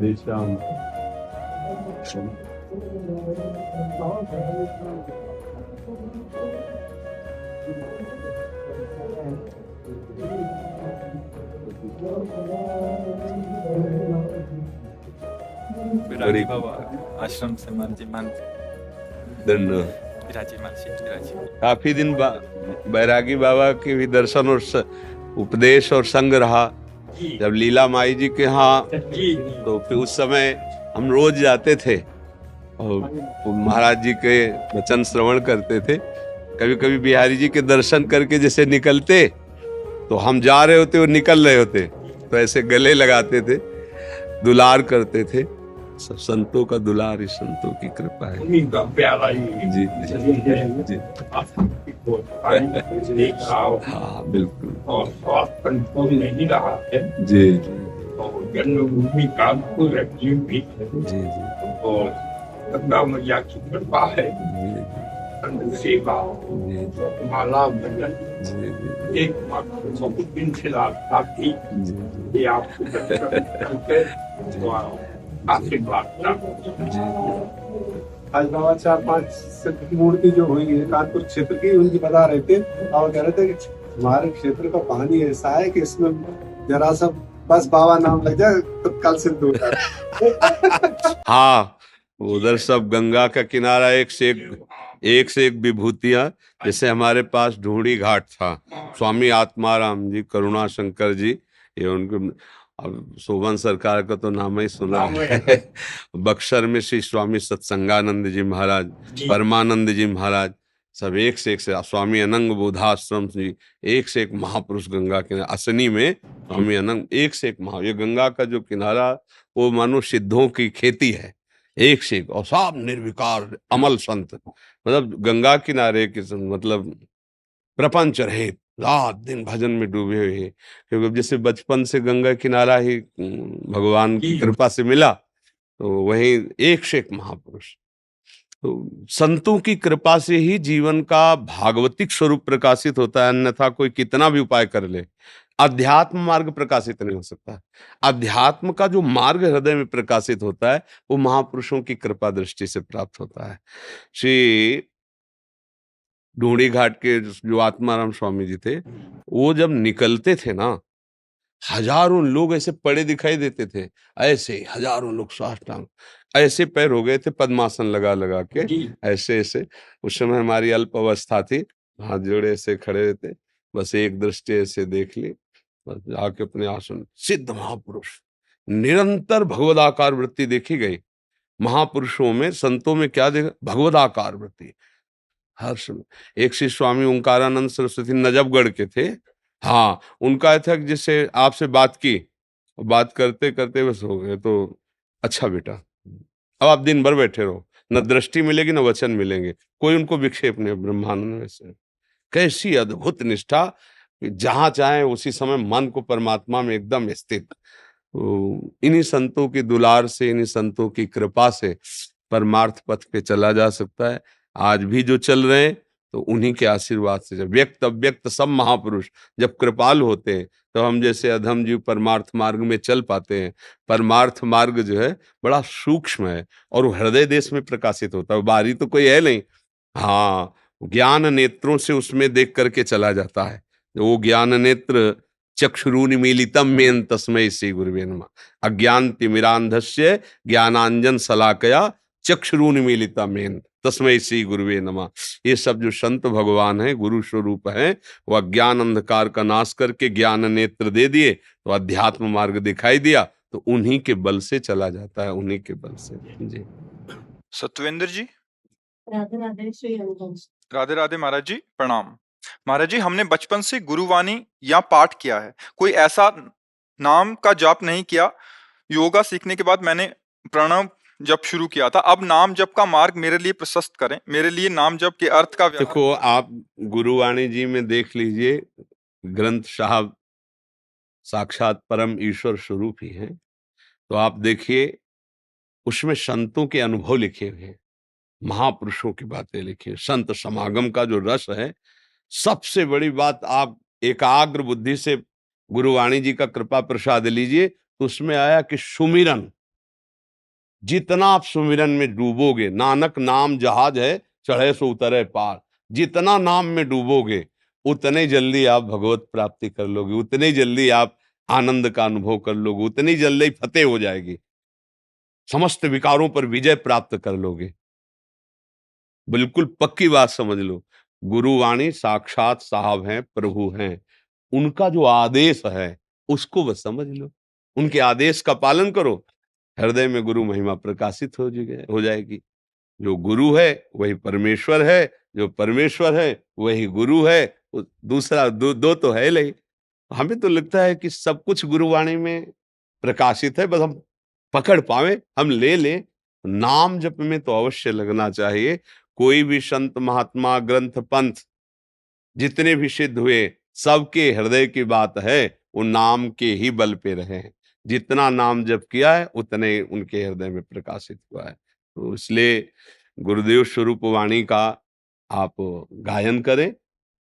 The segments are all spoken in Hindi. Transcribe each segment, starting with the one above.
उपदेशाम। Berarti bawa आश्रम से मानजी मान धन्यवाद। विराजी मानसी विराजी काफी दिन बैरागी बाबा के भी दर्शन और उपदेश और संग रहा। जब लीला माई जी के यहाँ तो फिर उस समय हम रोज जाते थे और महाराज जी के वचन श्रवण करते थे। कभी कभी बिहारी जी के दर्शन करके जैसे निकलते तो हम जा रहे होते और निकल रहे होते तो ऐसे गले लगाते थे, दुलार करते थे। सब संतों का दुलार ही संतों की कृपा है। जी जी जी हाँ बिल्कुल। और कंट्रोल नहीं रहा है जी और जन्मभूमि कानपुर है जी जी जी और गंगा मैया की कृपा है। अन्न सेवा माला भजन एक मात्र बहुत दिन से रास्ता थी ये आपको दर्शन करके तो आशीर्वाद प्राप्त। आज बाबा 4-5 की मूर्ति जो हुई है कानपुर क्षेत्र की उनकी बता रहे थे और कह रहे थे कि हमारे क्षेत्र का पानी ऐसा है कि इसमें जरा सा बस बाबा नाम लग जाए तो कल सिद्ध हो जाए। हाँ उधर सब गंगा का किनारा एक से एक विभूतियां। जैसे हमारे पास ढूंढी घाट था, स्वामी आत्माराम जी, करुणा शंकर जी, ये उनके अब शोभन सरकार का तो नाम ही सुना है। बक्सर में श्री स्वामी सत्संगानंद जी महाराज, परमानंद जी महाराज, सब एक से स्वामी अनंग बोधाश्रम जी, एक से एक महापुरुष गंगा किनारा। असनी में स्वामी अनंग एक से एक ये गंगा का जो किनारा वो मानो सिद्धों की खेती है, एक से एक, और सब निर्विकार अमल संत, मतलब गंगा किनारे के मतलब प्रपंच रहित रात दिन भजन में डूबे हुए हैं। क्योंकि जैसे बचपन से गंगा किनारा ही भगवान की कृपा से मिला तो वहीं एक से एक महापुरुष। तो संतों की कृपा से ही जीवन का भागवतिक स्वरूप प्रकाशित होता है, अन्यथा कोई कितना भी उपाय कर ले अध्यात्म मार्ग प्रकाशित नहीं हो सकता। अध्यात्म का जो मार्ग हृदय में प्रकाशित होता है वो महापुरुषों की कृपा दृष्टि से प्राप्त होता है। श्री ढूंढी घाट के जो आत्माराम स्वामी जी थे वो जब निकलते थे ना, हजारों लोग ऐसे पड़े दिखाई देते थे, ऐसे हजारों लोग साष्टांग ऐसे पैर हो गए थे पद्मासन लगा लगा के, ऐसे ऐसे। उस समय हमारी अल्प अवस्था थी, हाथ जोड़े ऐसे खड़े रहते, बस एक दृष्टि ऐसे देख ली, बस जाके अपने आसन। सिद्ध महापुरुष, निरंतर भगवदाकार वृत्ति देखी गई महापुरुषों में, संतों में क्या देखा? भगवदाकार वृत्ति हर समय। एक श्री स्वामी ओंकारानंद सरस्वती नजफगढ़ के थे। हाँ उनका था कि जैसे आपसे बात की, बात करते करते बस हो गए तो अच्छा बेटा अब आप दिन भर बैठे रहो, न दृष्टि मिलेगी न वचन मिलेंगे, कोई उनको विक्षेप नहीं। ब्रह्मानंद में से कैसी अद्भुत निष्ठा कि जहां चाहे उसी समय मन को परमात्मा में एकदम स्थित। तो इन्हीं संतों की दुलार से, इन्हीं संतों की कृपा से परमार्थ पथ पे चला जा सकता है। आज भी जो चल रहे हैं तो उन्हीं के आशीर्वाद से। जब व्यक्त अव्यक्त सब महापुरुष जब कृपालु होते हैं तो हम जैसे अधम जीव परमार्थ मार्ग में चल पाते हैं। परमार्थ मार्ग जो है बड़ा सूक्ष्म है और हृदय देश में प्रकाशित होता है, बाहरी तो कोई है नहीं। हाँ ज्ञान नेत्रों से उसमें देख करके चला जाता है। वो ज्ञान नेत्र चक्षुरुन्मीलितम मेन तस्मै श्री गुरुवे नमः। अज्ञान तिमिरांधस्य ज्ञानांजन शलाकया चक्षुरुन्मीलितम मेन तस्मै श्री गुरुवे नमः। ये सब जो संत भगवान है, गुरु स्वरूप है, वह ज्ञान अंधकार का नाश करके ज्ञान नेत्र दे दिए तो अध्यात्म मार्ग दिखाई दिया, तो उन्हीं के बल से चला जाता है, उन्हीं के बल से। जी सत्यवेंद्र जी। राधे राधे श्री हरिवंश। राधे राधे महाराज जी, प्रणाम। महाराज जी हमने बचपन से गुरुवाणी या पाठ किया है, कोई ऐसा नाम का जाप नहीं किया। योगा सीखने के बाद मैंने प्रणव जप शुरू किया था। अब नाम जप का मार्ग मेरे लिए प्रशस्त करें, मेरे लिए नाम जप के अर्थ का। देखो आप गुरुवाणी जी में देख लीजिए, ग्रंथ साहब साक्षात परम ईश्वर स्वरूप ही हैं। तो आप देखिए उसमें संतों के अनुभव लिखे हुए हैं, महापुरुषों की बातें लिखी है, संत समागम का जो रस है। सबसे बड़ी बात, आप एकाग्र बुद्धि से गुरुवाणी जी का कृपा प्रसाद लीजिए तो उसमें आया कि सुमिरन जितना आप सुमिरन में डूबोगे, नानक नाम जहाज है चढ़े सो उतरे पार, जितना नाम में डूबोगे उतने जल्दी आप भगवत प्राप्ति कर लोगे, उतने जल्दी आप आनंद का अनुभव कर लोगे, उतनी जल्दी फतेह हो जाएगी, समस्त विकारों पर विजय प्राप्त कर लोगे। बिल्कुल पक्की बात समझ लो, गुरुवाणी साक्षात साहब हैं, प्रभु हैं, उनका जो आदेश है उसको बस समझ लो, उनके आदेश का पालन करो, हृदय में गुरु महिमा प्रकाशित हो जाएगी। जो गुरु है वही परमेश्वर है, जो परमेश्वर है वही गुरु है, दूसरा दो तो है नहीं। हमें तो लगता है कि सब कुछ गुरुवाणी में प्रकाशित है, बस हम पकड़ पावे, हम ले लें। नाम जप में तो अवश्य लगना चाहिए। कोई भी संत महात्मा ग्रंथ पंथ जितने भी सिद्ध हुए, सबके हृदय की बात है वो नाम के ही बल पे रहे हैं। जितना नाम जप किया है उतने उनके हृदय में प्रकाशित हुआ है। तो इसलिए गुरुदेव स्वरूप वाणी का आप गायन करें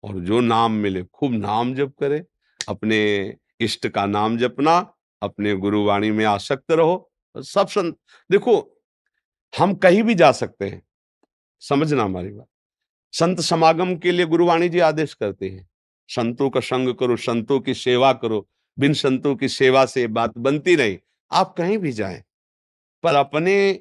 और जो नाम मिले खूब नाम जप करें, अपने इष्ट का नाम जपना, अपने गुरुवाणी में आसक्त रहो। सब संत देखो, हम कहीं भी जा सकते हैं, समझना हमारी बात। संत समागम के लिए गुरुवाणी जी आदेश करते हैं, संतों का संग करो, संतों की सेवा करो, बिन संतों की सेवा से बात बनती नहीं। आप कहीं भी जाएं पर अपने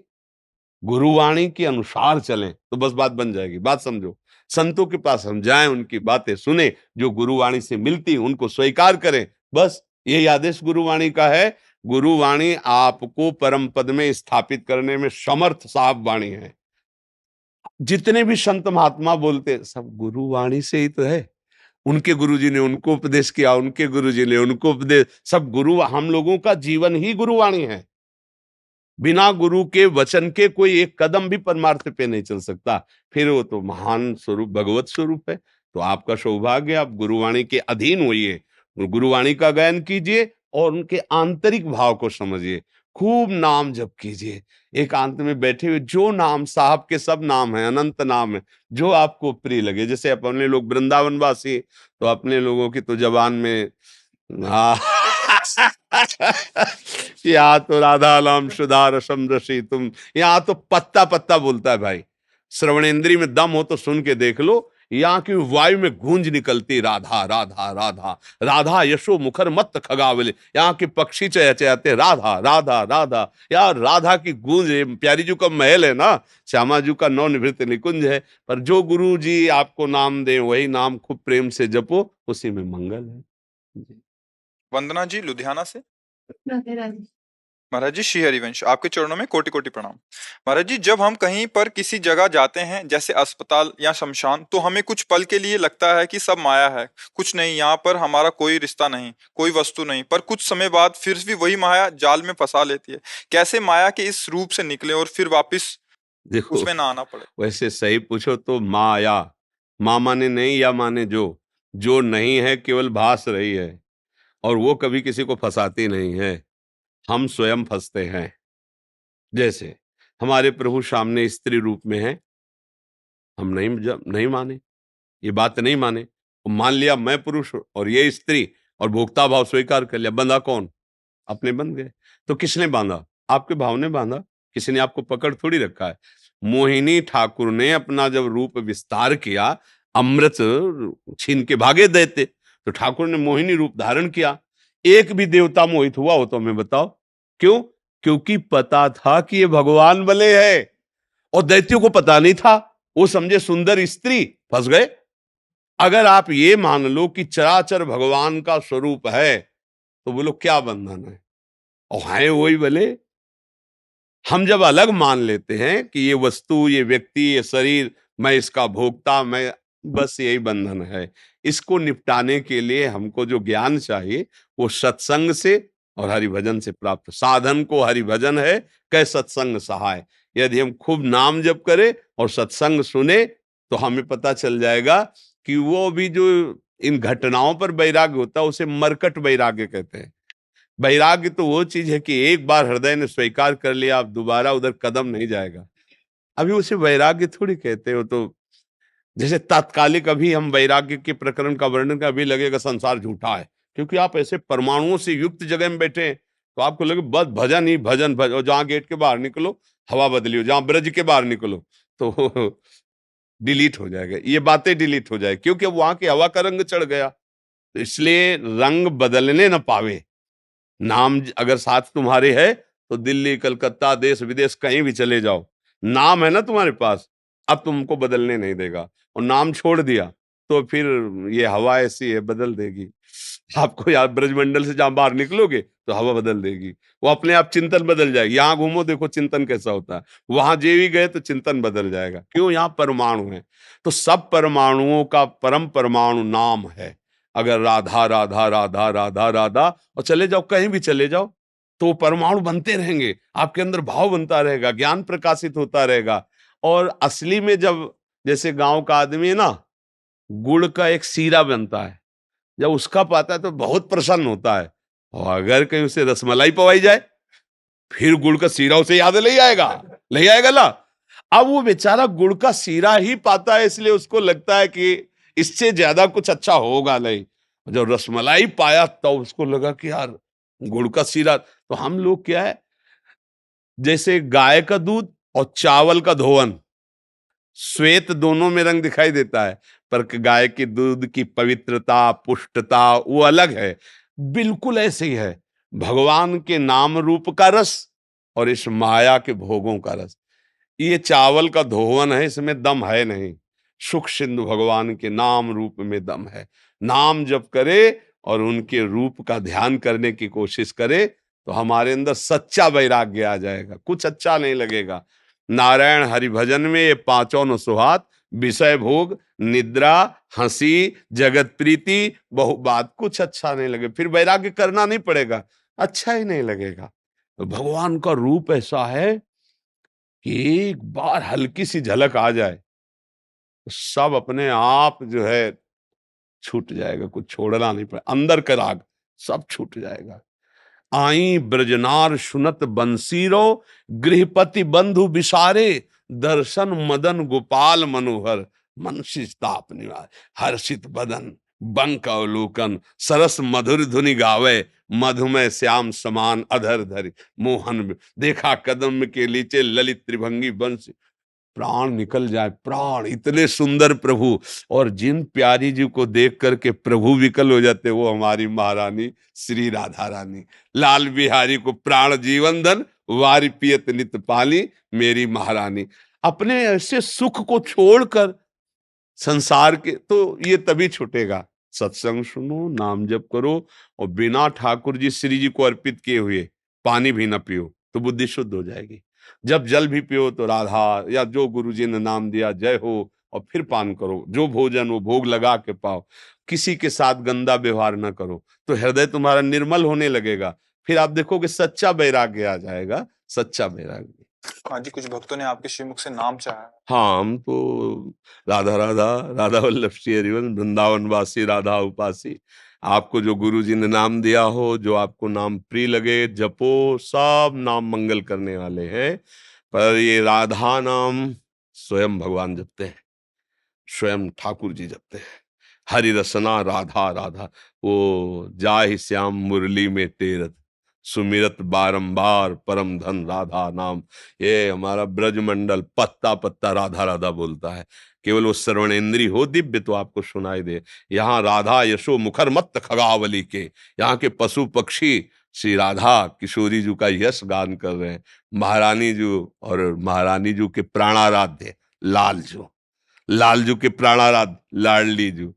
गुरुवाणी के अनुसार चलें तो बस बात बन जाएगी। बात समझो, संतों के पास हम जाएं, उनकी बातें सुने, जो गुरुवाणी से मिलती उनको स्वीकार करें, बस यही आदेश गुरुवाणी का है। गुरुवाणी आपको परम पद में स्थापित करने में समर्थ साहब वाणी है। जितने भी संत महात्मा बोलते हैं सब गुरुवाणी से ही तो है। उनके गुरुजी ने उनको उपदेश किया, उनके गुरुजी ने उनको उपदेश, सब गुरु, हम लोगों का जीवन ही गुरुवाणी है। बिना गुरु के वचन के कोई एक कदम भी परमार्थ पे नहीं चल सकता। फिर वो तो महान स्वरूप भगवत स्वरूप है। तो आपका सौभाग्य, आप गुरुवाणी के अधीन होइए, गुरुवाणी का गायन कीजिए और उनके आंतरिक भाव को समझिए, खूब नाम जप कीजिए। एकांत में बैठे हुए जो नाम, साहब के सब नाम है, अनंत नाम है, जो आपको प्रिय लगे। जैसे अपने लोग वृंदावनवासी, तो अपने लोगों की तो जबान में हाँ यहाँ तो राधा नाम सुधा रसम रसी तुम, यहाँ तो पत्ता पत्ता बोलता है भाई। श्रवणेंद्री में दम हो तो सुन के देख लो, यहाँ की वायु में गूंज निकलती राधा राधा राधा राधा, यशो मुखर मत खगावले, यहाँ के पक्षी चहचहाते राधा राधा राधा। यार राधा की गूंज है। प्यारी जी का महल है ना, श्यामा जी का नवनिवृत्त निकुंज है। पर जो गुरु जी आपको नाम दे वही नाम खूब प्रेम से जपो, उसी में मंगल है। वंदना जी लुधियाना से। राधे राधे। महाराज जी, श्री हरिवंश, आपके चरणों में कोटि कोटि प्रणाम। महाराज जी, जब हम कहीं पर किसी जगह जाते हैं जैसे अस्पताल या शमशान, तो हमें कुछ पल के लिए लगता है कि सब माया है, कुछ नहीं, यहाँ पर हमारा कोई रिश्ता नहीं, कोई वस्तु नहीं। पर कुछ समय बाद फिर भी वही माया जाल में फंसा लेती है। कैसे माया के इस रूप से निकले और फिर वापिस देखो, उसमें ना आना पड़े? वैसे सही पूछो तो माया, माँ माने नहीं या माने जो नहीं है, केवल भास रही है, और वो कभी किसी को फंसाती नहीं है, हम स्वयं फंसते हैं। जैसे हमारे प्रभु सामने स्त्री रूप में है, हम नहीं माने, ये बात नहीं माने, मान लिया मैं पुरुष और ये स्त्री, और भोक्ता भाव स्वीकार कर लिया। बंधा कौन? अपने बंध गए। तो किसने बांधा? आपके भाव ने बांधा, किसी ने आपको पकड़ थोड़ी रखा है। मोहिनी ठाकुर ने अपना जब रूप विस्तार किया, अमृत छीन के भागे देते, तो ठाकुर ने मोहिनी रूप धारण किया। एक भी देवता मोहित हुआ हो तो हमें बताओ क्यों? क्योंकि पता था कि ये भगवान बले है, और दैत्यों को पता नहीं था, वो समझे सुंदर स्त्री, फंस गए। अगर आप ये मान लो कि चराचर भगवान का स्वरूप है, तो बोलो क्या बंधन है? और है वही भले। हम जब अलग मान लेते हैं कि ये वस्तु, ये व्यक्ति, ये शरीर, मैं इसका भोक्ता, मैं, बस यही बंधन है। इसको निपटाने के लिए हमको जो ज्ञान चाहिए वो सत्संग से और हरिभजन से प्राप्त। साधन को हरिभजन है, कै सत्संग सहाय। यदि हम खूब नाम जप करें और सत्संग सुने तो हमें पता चल जाएगा कि वो भी जो इन घटनाओं पर वैराग्य होता है उसे मरकट वैराग्य कहते हैं। वैराग्य तो वो चीज है कि एक बार हृदय ने स्वीकार कर लिया, आप दोबारा उधर कदम नहीं जाएगा। अभी उसे वैराग्य थोड़ी कहते हो। तो जैसे तात्कालिक अभी हम वैराग्य के प्रकरण का वर्णन का, अभी लगेगा संसार झूठा है, क्योंकि आप ऐसे परमाणुओं से युक्त जगह में बैठे हैं। तो आपको लगे बस भजन ही भजन भजन, और जहां गेट के बाहर निकलो हवा बदली हो, जहां ब्रज के बाहर निकलो तो डिलीट हो जाएगा, ये बातें डिलीट हो जाए, क्योंकि वहां की हवा का रंग चढ़ गया। तो इसलिए रंग बदलने न पावे। नाम अगर साथ तुम्हारे है तो दिल्ली कलकत्ता देश विदेश कहीं भी चले जाओ, नाम है ना तुम्हारे पास, अब तुमको बदलने नहीं देगा। और नाम छोड़ दिया तो फिर ये हवा ऐसी है बदल देगी आपको। यार ब्रजमंडल से जहां बाहर निकलोगे तो हवा बदल देगी, वो अपने आप चिंतन बदल जाएगी। यहाँ घूमो देखो चिंतन कैसा होता है, वहां जे भी गए तो चिंतन बदल जाएगा। क्यों? यहाँ परमाणु है, तो सब परमाणुओं का परम परमाणु नाम है। अगर राधा राधा राधा राधा राधा और चले जाओ, कहीं भी चले जाओ, तो परमाणु बनते रहेंगे, आपके अंदर भाव बनता रहेगा, ज्ञान प्रकाशित होता रहेगा। और असली में जब जैसे गांव का आदमी है ना, गुड़ का एक सीरा बनता है, जब उसका पाता है तो बहुत प्रसन्न होता है। और अगर कहीं उसे रसमलाई पवाई जाए, फिर गुड़ का सीरा उसे याद नहीं आएगा, नहीं आएगा ना। अब वो बेचारा गुड़ का सीरा ही पाता है, इसलिए उसको लगता है कि इससे ज्यादा कुछ अच्छा होगा नहीं। जब रसमलाई पाया तो उसको लगा कि यार गुड़ का सीरा। तो हम लोग क्या है, जैसे गाय का दूध और चावल का धोवन, श्वेत दोनों में रंग दिखाई देता है, पर गाय के दूध की पवित्रता पुष्टता वो अलग है। बिल्कुल ऐसे ही है भगवान के नाम रूप का रस और इस माया के भोगों का रस। ये चावल का धोवन है, इसमें दम है नहीं। सुख सिंधु भगवान के नाम रूप में दम है। नाम जप करे और उनके रूप का ध्यान करने की कोशिश करे तो हमारे अंदर सच्चा वैराग्य आ जाएगा, कुछ अच्छा नहीं लगेगा। नारायण हरि भजन में ये पांचों न सुहात, विषय भोग, निद्रा, हंसी, जगत प्रीति, बहु बात, कुछ अच्छा नहीं लगे। फिर वैराग्य करना नहीं पड़ेगा, अच्छा ही नहीं लगेगा। तो भगवान का रूप ऐसा है कि एक बार हल्की सी झलक आ जाए तो सब अपने आप जो है छूट जाएगा, कुछ छोड़ना नहीं पड़ेगा, अंदर का राग सब छूट जाएगा। आई ब्रजनार सुनत बंसीरो, गृहपति बंधु विसारे, दर्शन मदन गोपाल मनोहर, मन सिताप निवार, हर्षित बदन बंक अवलोकन, सरस मधुर धुनि गावे, मधुमय श्याम समान अधर धरि मोहन, देखा कदम के नीचे ललित त्रिभंगी बंश। प्राण निकल जाए, प्राण, इतने सुंदर प्रभु। और जिन प्यारी जी को देख करके प्रभु विकल हो जाते, वो हमारी महारानी श्री राधा रानी। लाल बिहारी को प्राण जीवन धन, वारी पियत नित पाली, मेरी महारानी। अपने ऐसे सुख को छोड़कर संसार के, तो ये तभी छूटेगा। सत्संग सुनो, नाम जप करो, और बिना ठाकुर जी श्री जी को अर्पित किए हुए पानी भी ना पियो तो बुद्धि शुद्ध हो जाएगी। जब जल भी पियो तो राधा या जो गुरु जी ने नाम दिया जय हो, और फिर पान करो। जो भोजन वो भोग लगा के पाओ, किसी के साथ गंदा व्यवहार ना करो, तो हृदय तुम्हारा निर्मल होने लगेगा। फिर आप देखोगे सच्चा वैराग्य आ जाएगा, सच्चा वैराग्य। हाँ जी, कुछ भक्तों ने आपके श्रीमुख से नाम चाहा है। हाँ, हम तो राधा राधा राधा वल्लभ श्री हरिवंश वृंदावन वासी राधा उपासी। आपको जो गुरु जी ने नाम दिया हो, जो आपको नाम प्रिय लगे, जपो। सब नाम मंगल करने वाले हैं, पर ये राधा नाम स्वयं भगवान जपते हैं, स्वयं ठाकुर जी जपते हैं। हरि रसना राधा राधा, वो जाहि श्याम मुरली में टेरत, सुमिरत बारंबार परम धन राधा नाम। ये हमारा ब्रजमंडल पत्ता पत्ता राधा राधा बोलता है। केवल वो श्रवणेन्द्री हो दिव्य तो आपको सुनाई दे। यहाँ राधा यशो मुखर मत खगावली के, यहाँ के पशु पक्षी श्री राधा किशोरी जी का यश गान कर रहे हैं। महारानी जी और महारानी जी के प्राणाराध्य लालजू, लालजू के प्राणाराध्य लाडली जू,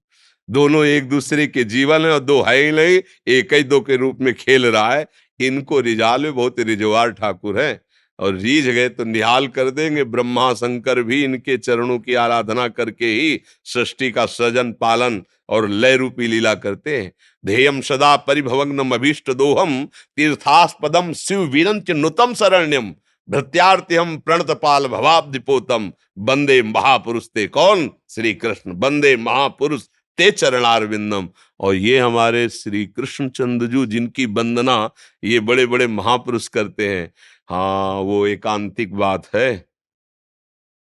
दोनों एक दूसरे के जीवन है, और दो है ही नहीं, एक ही दो के रूप में खेल रहा है। इनको रिजाल में बहुत रिजवार ठाकुर है, और रीझ गए तो निहाल कर देंगे। ब्रह्मा शंकर भी इनके चरणों की आराधना करके ही सृष्टि का सृजन पालन और लय रूपी लीला करते हैं। ध्येयम सदा परिभवग्नम अभीष्ट दोहम, तीर्थास्पदम शिव वीरंच नुतम शरण्यम, भृत्यार्त्यम प्रणतपाल भवाब्दिपोतम, वंदे महापुरुष ते। कौन? श्री कृष्ण। वंदे महापुरुष ते चरणारविंदम। और ये हमारे श्री कृष्ण चंद्रजू जिनकी वंदना ये बड़े बड़े महापुरुष करते हैं। हाँ, वो एकांतिक बात है।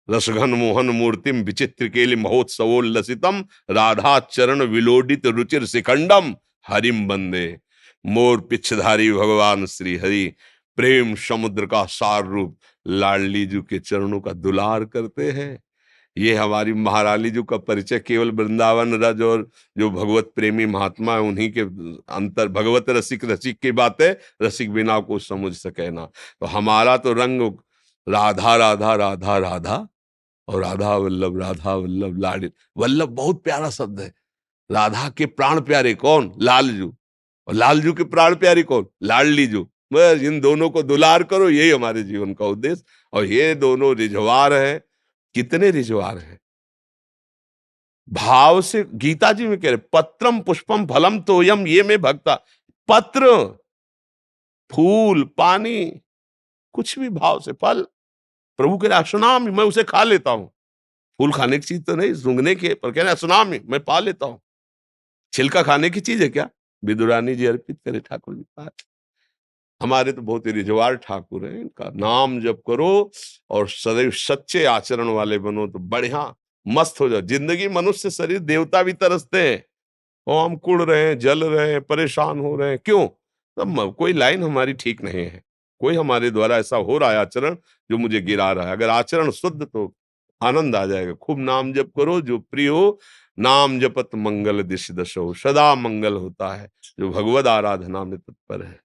रसघन मोहन मूर्तिम विचित्र केलि महोत्सवोल्लसितम, राधा चरण विलोडित रुचिर शिखंडम, हरिम वंदे। मोर पिछधारी भगवान श्री हरि, प्रेम समुद्र का सार रूप लाडली जी के चरणों का दुलार करते हैं। ये हमारी महारानी जी का परिचय केवल वृंदावन रज और जो भगवत प्रेमी महात्मा है उन्हीं के अंतर, भगवत रसिक रसिक की बातें रसिक बिना को समझ सके ना। तो हमारा तो रंग राधा राधा राधा राधा और राधा वल्लभ लाडी। वल्लभ बहुत प्यारा शब्द है। राधा के प्राण प्यारे कौन? लालजू। और लालजू के प्राण प्यारी कौन? लाडली जू। बस इन दोनों को दुलार करो, यही हमारे जीवन का उद्देश्य। और ये दोनों रिझवार हैं। कितने रिझवार हैं भाव से। गीता जी में कह रहे पत्रम पुष्पम फलम तोयम ये में भक्ता। पत्र, फूल, पानी, कुछ भी भाव से। फल प्रभु कह रहे असुनामी, मैं उसे खा लेता हूं। फूल खाने की चीज तो नहीं, सूंघने के, पर कह रहे असुनामी, मैं पा लेता हूं। छिलका खाने की चीज है क्या? विदुरानी जी अर्पित करे ठाकुर जी पास। हमारे तो बहुत ही रिझवार ठाकुर हैं। इनका नाम जप करो और सदैव सच्चे आचरण वाले बनो तो बढ़िया मस्त हो जाओ। जिंदगी मनुष्य शरीर देवता भी तरसते हैं और हम कुड़ रहे हैं, जल रहे हैं, परेशान हो रहे हैं। क्यों? तब कोई लाइन हमारी ठीक नहीं है। कोई हमारे द्वारा ऐसा हो रहा है आचरण जो मुझे गिरा रहा है। अगर आचरण शुद्ध तो आनंद आ जाएगा। खूब नाम जप करो। जो प्रिय हो नाम जपत मंगल दिश दशो, सदा मंगल होता है जो भगवद आराधना में तत्पर है।